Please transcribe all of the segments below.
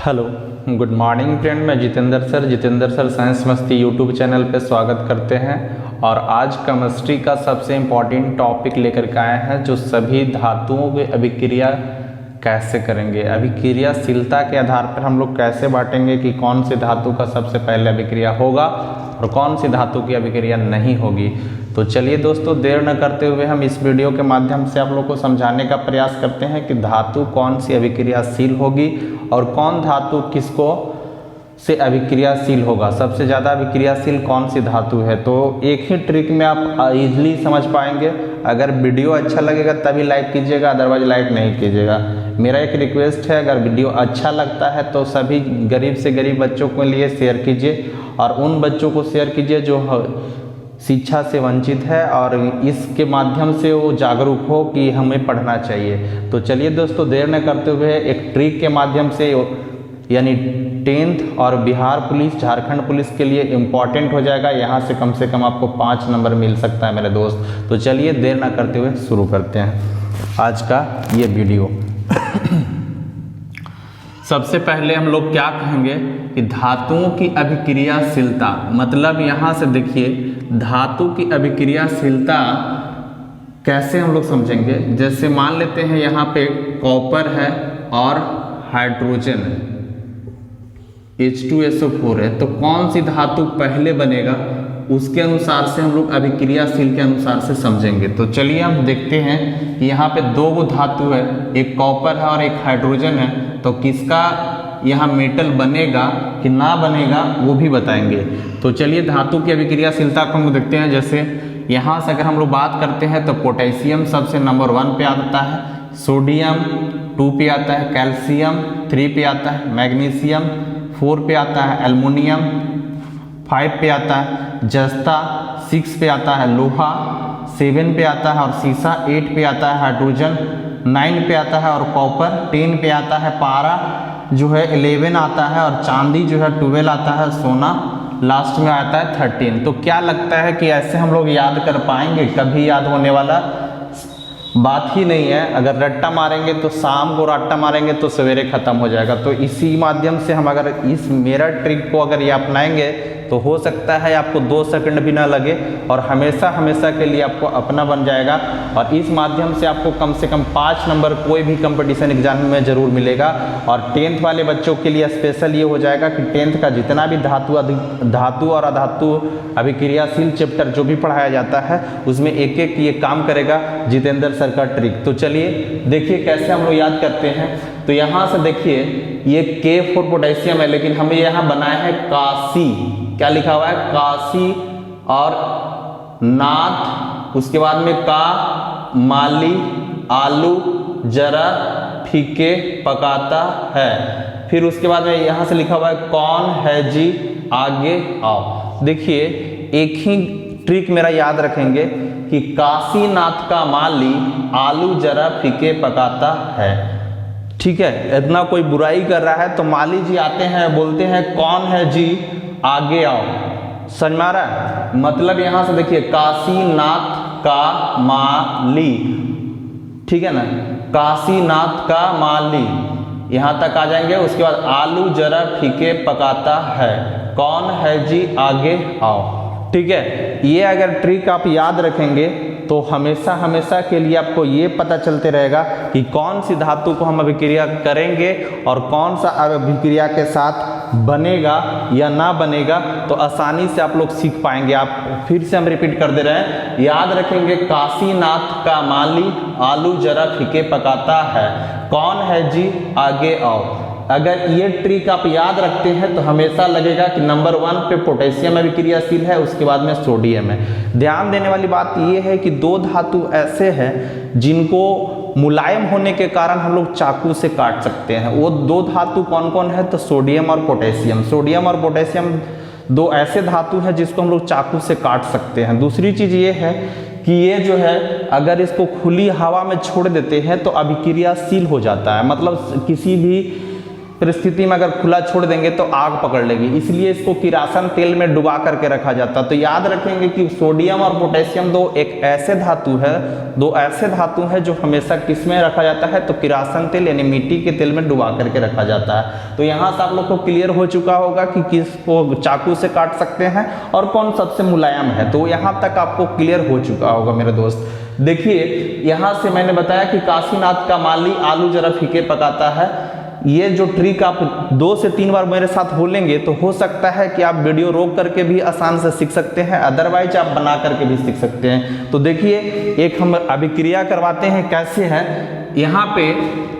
Hello good morning friend, मैं Jitendra sir science मस्ती YouTube channel पे स्वागत करते हैं। और आज केमिस्ट्री का सबसे इम्पॉर्टेंट टॉपिक लेकर के आए हैं, जो सभी धातुओं की अभिक्रिया कैसे करेंगे, अभिक्रियाशीलता के आधार पर हम लोग कैसे बांटेंगे कि कौन सी धातु का सबसे पहले अभिक्रिया होगा और कौन सी धातु की अभिक्रिया नहीं होगी। तो चलिए दोस्तों, देर न करते हुए हम इस वीडियो के माध्यम से आप लोग को समझाने का प्रयास करते हैं कि धातु कौन सी अभिक्रियाशील होगी और कौन धातु किसको से अभिक्रियाशील होगा, सबसे ज़्यादा अभिक्रियाशील कौन सी धातु है। तो एक ही ट्रिक में आप इजीली समझ पाएंगे। अगर वीडियो अच्छा लगेगा तभी लाइक कीजिएगा, अदरवाइज लाइक नहीं कीजिएगा। मेरा एक रिक्वेस्ट है, अगर वीडियो अच्छा लगता है तो सभी गरीब से गरीब बच्चों के लिए शेयर कीजिए और उन बच्चों को शेयर कीजिए जो शिक्षा से वंचित है और इसके माध्यम से वो जागरूक हो कि हमें पढ़ना चाहिए। तो चलिए दोस्तों, देर न करते हुए एक ट्रिक के माध्यम से, यानी 10th और बिहार पुलिस, झारखंड पुलिस के लिए इम्पॉर्टेंट हो जाएगा। यहाँ से कम आपको 5 नंबर मिल सकता है मेरे दोस्त। तो चलिए देर न करते हुए शुरू करते हैं आज का ये वीडियो। सबसे पहले हम लोग क्या कहेंगे कि धातुओं की अभिक्रियाशीलता, मतलब यहाँ से देखिए धातु की अभिक्रियाशीलता कैसे हम लोग समझेंगे। जैसे मान लेते हैं यहाँ पे कॉपर है और हाइड्रोजन है, H2SO4 है, तो कौन सी धातु पहले बनेगा उसके अनुसार से हम लोग अभिक्रियाशील के अनुसार से समझेंगे। तो चलिए हम देखते हैं कि यहाँ पे दो धातु है, एक कॉपर है और एक हाइड्रोजन है, तो किसका यहाँ मेटल बनेगा कि ना बनेगा वो भी बताएंगे। तो चलिए धातु की अभिक्रियाशीलता को हम देखते हैं। जैसे यहाँ से अगर हम लोग बात करते हैं तो पोटेशियम सबसे नंबर 1 पे आता है, सोडियम 2 पे आता है, कैल्शियम 3 पे आता है, मैग्नीशियम 4 पे आता है, एल्युमिनियम 5 पे आता है, जस्ता 6 पे आता है, लोहा 7 पे आता है और सीसा 8 पे आता है, हाइड्रोजन 9 पे आता है और कॉपर 10 पे आता है, पारा जो है 11 आता है और चांदी जो है 12 आता है, सोना लास्ट में आता है 13। तो क्या लगता है कि ऐसे हम लोग याद कर पाएंगे? कभी याद होने वाला बात ही नहीं है। अगर रट्टा मारेंगे तो शाम को, रट्टा मारेंगे तो सवेरे खत्म हो जाएगा। तो इसी माध्यम से हम अगर इस मेरा ट्रिक को अगर ये अपनाएंगे तो हो सकता है आपको 2 सेकंड भी ना लगे और हमेशा के लिए आपको अपना बन जाएगा। और इस माध्यम से आपको कम से कम 5 नंबर कोई भी कंपटीशन एग्जाम में ज़रूर मिलेगा। और 10th वाले बच्चों के लिए स्पेशल ये हो जाएगा कि 10th का जितना भी धातु और अधातु अभिक्रियाशील चैप्टर जो भी पढ़ाया जाता है उसमें एक एक ये काम करेगा जितेंद्र सर का ट्रिक। तो चलिए देखिए कैसे हम लोग याद करते हैं। तो यहाँ से देखिए ये K4 पोटेशियम है, लेकिन हमें यहाँ बनाया है काशी। क्या लिखा हुआ है? काशी और नाथ, उसके बाद में का, माली, आलू जरा फीके पकाता है। फिर उसके बाद में यहाँ से लिखा हुआ है कौन है जी आगे आओ। देखिए एक ही ट्रिक मेरा याद रखेंगे कि काशीनाथ का माली आलू जरा फीके पकाता है। ठीक है, इतना कोई बुराई कर रहा है तो माली जी आते हैं, बोलते हैं कौन है जी आगे आओ। समझ में आ रहा है? मतलब यहां से देखिए काशीनाथ का माली, ठीक है ना, काशीनाथ का माली यहां तक आ जाएंगे। उसके बाद आलू जरा फीके पकाता है, कौन है जी आगे आओ। ठीक है, ये अगर ट्रिक आप याद रखेंगे तो हमेशा के लिए आपको ये पता चलते रहेगा कि कौन सी धातु को हम अभिक्रिया करेंगे और कौन सा अभिक्रिया के साथ बनेगा या ना बनेगा। तो आसानी से आप लोग सीख पाएंगे। आप फिर से हम रिपीट कर दे रहे हैं, याद रखेंगे काशीनाथ का माली आलू जरा फीके पकाता है, कौन है जी आगे आओ। अगर ये ट्रिक आप याद रखते हैं तो हमेशा लगेगा कि नंबर 1 पे पोटेशियम अभिक्रियाशील है, उसके बाद में सोडियम है। ध्यान देने वाली बात ये है कि 2 धातु ऐसे हैं जिनको मुलायम होने के कारण हम लोग चाकू से काट सकते हैं। वो 2 धातु कौन कौन है? तो सोडियम और पोटेशियम। सोडियम और पोटेशियम 2 ऐसे धातु हैं जिसको हम लोग चाकू से काट सकते हैं। दूसरी चीज ये है कि ये जो है अगर इसको खुली हवा में छोड़ देते हैं तो अभिक्रियाशील हो जाता है। मतलब किसी भी परिस्थिति में अगर खुला छोड़ देंगे तो आग पकड़ लेगी, इसलिए इसको किरासन तेल में डुबा करके रखा जाता है। तो याद रखेंगे कि सोडियम और पोटेशियम दो ऐसे धातु है जो हमेशा किस में रखा जाता है, तो किरासन तेल यानी मिट्टी के तेल में डुबा करके रखा जाता है। तो यहाँ से आप लोग को क्लियर हो चुका होगा कि किसको चाकू से काट सकते हैं और कौन सबसे मुलायम है, तो यहाँ तक आपको क्लियर हो चुका होगा मेरे दोस्त। देखिए यहाँ से मैंने बताया कि काशीनाथ का माली आलू जरा फीके पकाता है। ये जो ट्रिक आप 2 से 3 बार मेरे साथ बोलेंगे तो हो सकता है कि आप वीडियो रोक करके भी आसान से सीख सकते हैं, अदरवाइज आप बना करके भी सीख सकते हैं। तो देखिए एक हम अभिक्रिया करवाते हैं, कैसे है। यहाँ पे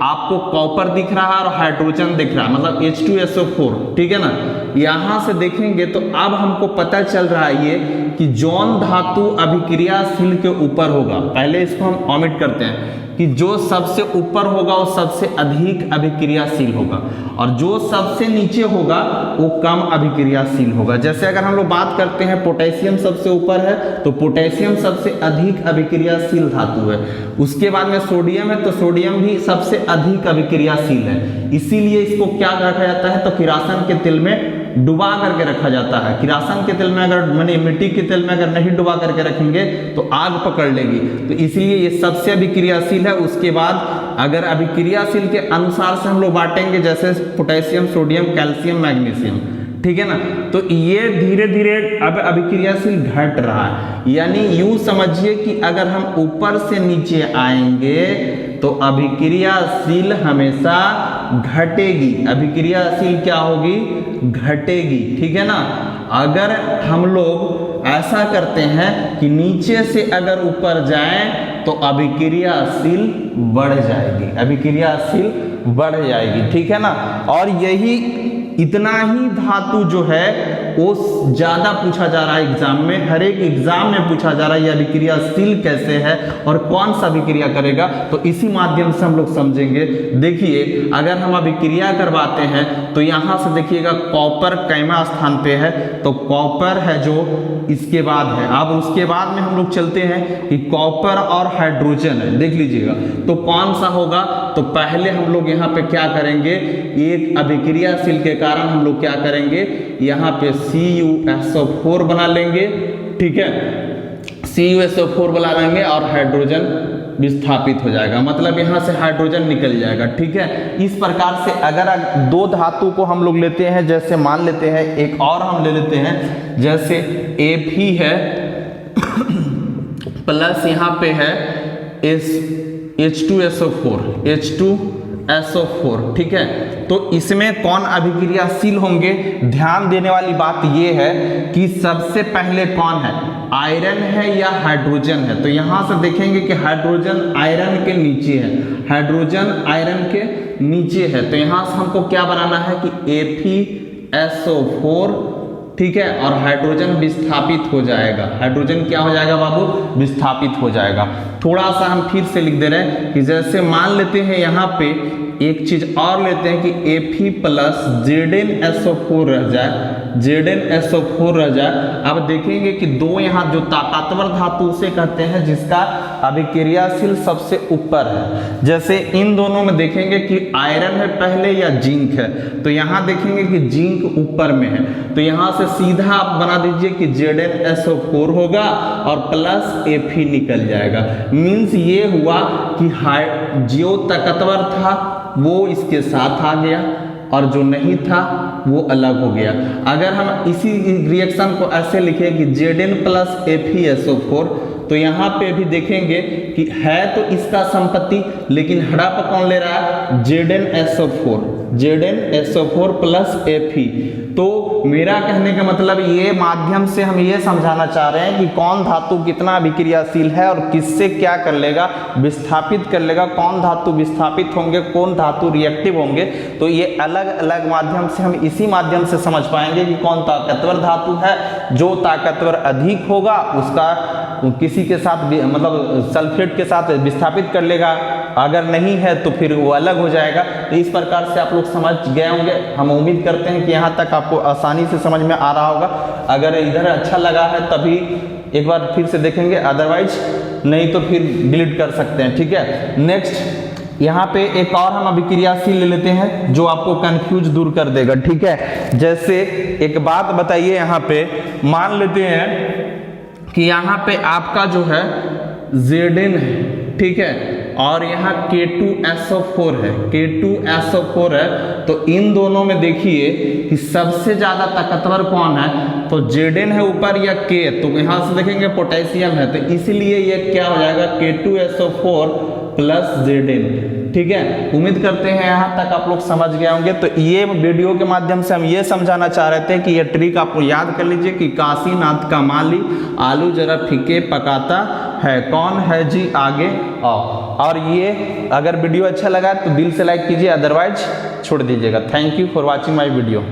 आपको कॉपर दिख रहा है और हाइड्रोजन दिख रहा है, मतलब H2SO4, ठीक है ना। यहाँ से देखेंगे तो अब हमको पता चल रहा है ये कि जौन धातु अभिक्रियाशील के ऊपर होगा, पहले इसको हम ओमिट करते हैं कि जो सबसे ऊपर होगा वो सबसे अधिक अभिक्रियाशील होगा और जो सबसे नीचे होगा वो कम अभिक्रियाशील होगा। जैसे अगर हम लोग बात करते हैं पोटेशियम सबसे ऊपर है तो पोटेशियम सबसे अधिक अभिक्रियाशील धातु है, उसके बाद में सोडियम है तो सोडियम भी सबसे अधिक अभिक्रियाशील है, इसीलिए इसको क्या रखा जाता है, तो किरासन के तेल में डुबा करके रखा जाता है। किरासन के तेल में अगर माने मिट्टी के तेल में अगर नहीं डुबा करके रखेंगे तो आग पकड़ लेगी, तो इसलिए ये सबसे अभिक्रियाशील है। उसके बाद अगर अभिक्रियाशील के अनुसार से हम लोग बांटेंगे, जैसे पोटेशियम, सोडियम, कैल्शियम, मैग्नीशियम, ठीक है ना, तो ये धीरे धीरे अब अभिक्रियाशील घट रहा है। यानी यूं समझिए कि अगर हम ऊपर से नीचे आएंगे तो अभिक्रियाशील हमेशा घटेगी, अभिक्रियाशील क्या होगी, घटेगी, ठीक है ना। अगर हम लोग ऐसा करते हैं कि नीचे से अगर ऊपर जाएं तो अभिक्रियाशील बढ़ जाएगी, अभिक्रियाशील बढ़ जाएगी, ठीक है ना। और यही इतना ही धातु जो है वो ज्यादा पूछा जा रहा है एग्जाम में, हर एक एग्जाम में पूछा जा रहा है ये अभिक्रियाशील कैसे है और कौन सा अभिक्रिया करेगा, तो इसी माध्यम से हम लोग समझेंगे। देखिए अगर हम अभिक्रिया करवाते हैं तो यहाँ से देखिएगा कॉपर कैमा स्थान पे है, तो कॉपर है जो इसके बाद है। अब उसके बाद में हम लोग चलते हैं कि कॉपर और हाइड्रोजन है, देख लीजिएगा तो कौन सा होगा। तो पहले हम लोग यहाँ पे क्या करेंगे, एक अभिक्रियाशील के कारण हम लोग क्या करेंगे, यहाँ पे CuSO4 बना लेंगे, ठीक है, CuSO4 बना लेंगे और हाइड्रोजन विस्थापित हो जाएगा, मतलब यहाँ से हाइड्रोजन निकल जाएगा, ठीक है। इस प्रकार से अगर दो धातु को हम लोग लेते हैं, जैसे मान लेते हैं एक और हम ले लेते हैं, जैसे Fe है प्लस यहाँ पे है H2SO4, ठीक है। तो इसमें कौन अभिक्रियाशील होंगे, ध्यान देने वाली बात यह है कि सबसे पहले कौन है, आयरन है या हाइड्रोजन है। तो यहां से देखेंगे कि हाइड्रोजन आयरन के नीचे है, हाइड्रोजन आयरन के नीचे है, तो यहां से हमको क्या बनाना है कि FeSO4, ठीक है, और हाइड्रोजन विस्थापित हो जाएगा, हाइड्रोजन क्या हो जाएगा बाबू, विस्थापित हो जाएगा। थोड़ा सा हम फिर से लिख दे रहे हैं कि जैसे मान लेते हैं यहाँ पे एक चीज और लेते हैं कि Fe प्लस ZnSO4 रह जाए, ZnSO4 रह जाए। अब देखेंगे कि दो यहाँ जो ताकतवर धातु उसे कहते हैं जिसका अभिक्रियाशील सबसे ऊपर है। जैसे इन दोनों में देखेंगे कि आयरन है पहले या जिंक है, तो यहाँ देखेंगे कि जिंक ऊपर में है, तो यहाँ से सीधा आप बना दीजिए कि ZnSO4 होगा और प्लस Fe निकल जाएगा। मीन्स ये हुआ कि जो ताकतवर था वो इसके साथ आ गया और जो नहीं था वो अलग हो गया। अगर हम इसी रिएक्शन को ऐसे लिखें कि Zn प्लस FeSO4, तो यहाँ पे भी देखेंगे कि है तो इसका संपत्ति, लेकिन हड़प कौन ले रहा है, ZnSO4 प्लस Fe। तो मेरा कहने का मतलब ये माध्यम से हम ये समझाना चाह रहे हैं कि कौन धातु कितना अभिक्रियाशील है और किससे क्या कर लेगा, विस्थापित कर लेगा, कौन धातु विस्थापित होंगे, कौन धातु रिएक्टिव होंगे। तो ये अलग अलग माध्यम से हम इसी माध्यम से समझ पाएंगे कि कौन ताकतवर धातु है। जो ताकतवर अधिक होगा उसका किसी के साथ मतलब सल्फेट के साथ विस्थापित कर लेगा, अगर नहीं है तो फिर वो अलग हो जाएगा। तो इस प्रकार से आप लोग समझ गए होंगे। हम उम्मीद करते हैं कि यहाँ तक आपको आसानी से समझ में आ रहा होगा। अगर इधर अच्छा लगा है तभी एक बार फिर से देखेंगे, अदरवाइज नहीं तो फिर डिलीट कर सकते हैं, ठीक है। नेक्स्ट यहाँ पे एक और हम अभिक्रियाशील ले लेते हैं जो आपको कंफ्यूज दूर कर देगा, ठीक है। जैसे एक बात बताइए, यहाँ पे मान लेते हैं कि यहाँ पे आपका जो है Zn है, ठीक है, और यहाँ K2SO4 है, K2SO4 है। तो इन दोनों में देखिए कि सबसे ज्यादा ताकतवर कौन है, तो Zn है ऊपर या K, तो यहाँ से देखेंगे पोटेशियम है, तो इसीलिए ये क्या हो जाएगा K2SO4 प्लस Zn, ठीक है। उम्मीद करते हैं यहाँ तक आप लोग समझ गए होंगे। तो ये वीडियो के माध्यम से हम ये समझाना चाह रहे थे कि ये ट्रिक आपको याद कर लीजिए कि काशीनाथ का माली आलू जरा फीके पकाता है, कौन है जी आगे आओ। और ये अगर वीडियो अच्छा लगा तो दिल से लाइक कीजिए, अदरवाइज छोड़ दीजिएगा। Thank you for watching my video.